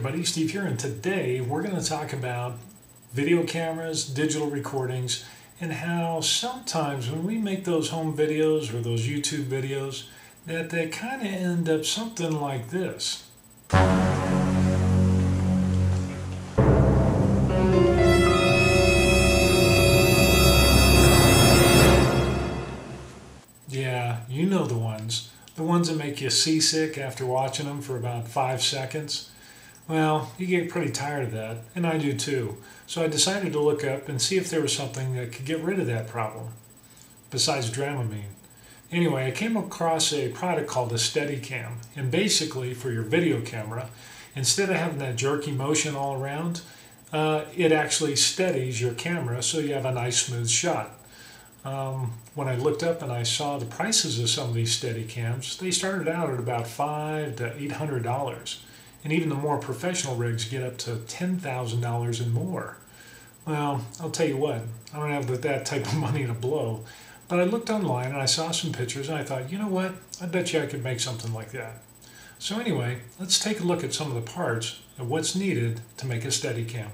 everybody, Steve here, and today we're going to talk about video cameras, digital recordings, and how sometimes when we make those home videos or those YouTube videos that they kind of end up something like this. Yeah, you know the ones that make you seasick after watching them for about 5 seconds. Well, you get pretty tired of that, and I do too. So I decided to look up and see if there was something that could get rid of that problem, besides Dramamine. Anyway, I came across a product called a Steadicam, and basically for your video camera, instead of having that jerky motion all around, it actually steadies your camera so you have a nice smooth shot. When I looked up and I saw the prices of some of these Steadicams, they started out at about $500 to $800. And even the more professional rigs get up to $10,000 and more. Well, I'll tell you what, I don't have that type of money to blow. But I looked online and I saw some pictures and I thought, you know what, I bet you I could make something like that. So anyway, let's take a look at some of the parts and what's needed to make a Steadicam.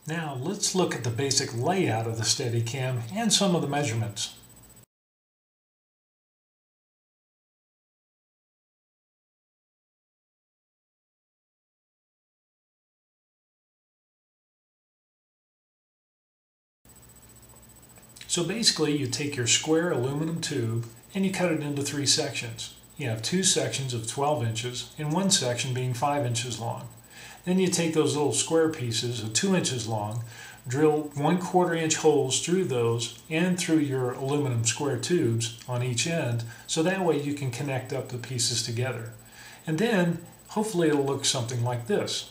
Now let's look at the basic layout of the Steadicam and some of the measurements. So basically you take your square aluminum tube and you cut it into 3 sections. You have 2 sections of 12 inches and 1 section being 5 inches long. Then you take those little square pieces of 2 inches long, drill 1/4 inch holes through those and through your aluminum square tubes on each end, so that way you can connect up the pieces together. And then hopefully it'll look something like this.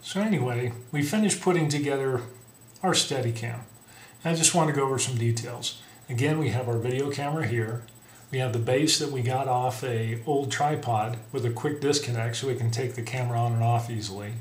So anyway, we finished putting together our Steadicam. I just want to go over some details. Again, we have our video camera here. We have the base that we got off an old tripod with a quick disconnect so we can take the camera on and off easily.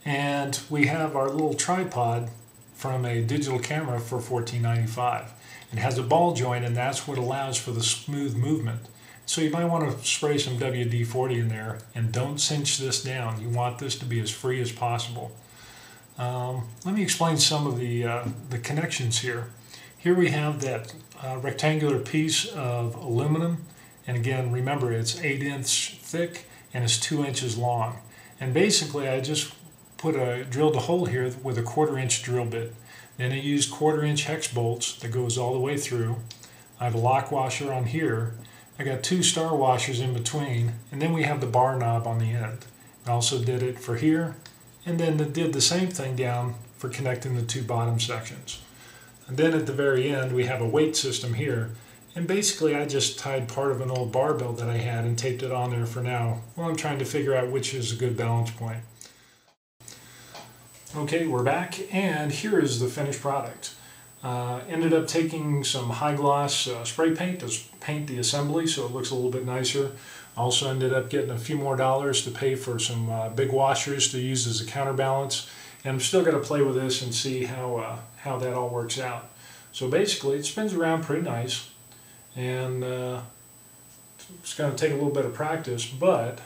And we have our little tripod from a digital camera for $14.95. It has a ball joint and that's what allows for the smooth movement. So you might want to spray some WD-40 in there and don't cinch this down. You want this to be as free as possible. Let me explain some of the connections here. Here we have that rectangular piece of aluminum, and again remember it's 8 inch thick and it's 2 inches long. And basically I just drilled a hole here with a 1/4 inch drill bit. Then I used 1/4 inch hex bolts that goes all the way through. I have a lock washer on here. I got 2 star washers in between, and then we have the bar knob on the end. I also did it for here, and then did the same thing down for connecting the 2 bottom sections. And then at the very end we have a weight system here, and basically I just tied part of an old barbell that I had and taped it on there for now while I'm trying to figure out which is a good balance point. Okay, we're back, and here is the finished product. Ended up taking some high gloss spray paint to paint the assembly so it looks a little bit nicer. Also ended up getting a few more dollars to pay for some big washers to use as a counterbalance. And I'm still going to play with this and see how that all works out. So basically it spins around pretty nice, and it's going to take a little bit of practice, but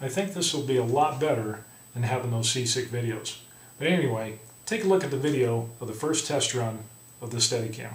I think this will be a lot better than having those seasick videos. But anyway, take a look at the video of the first test run of the Steadicam.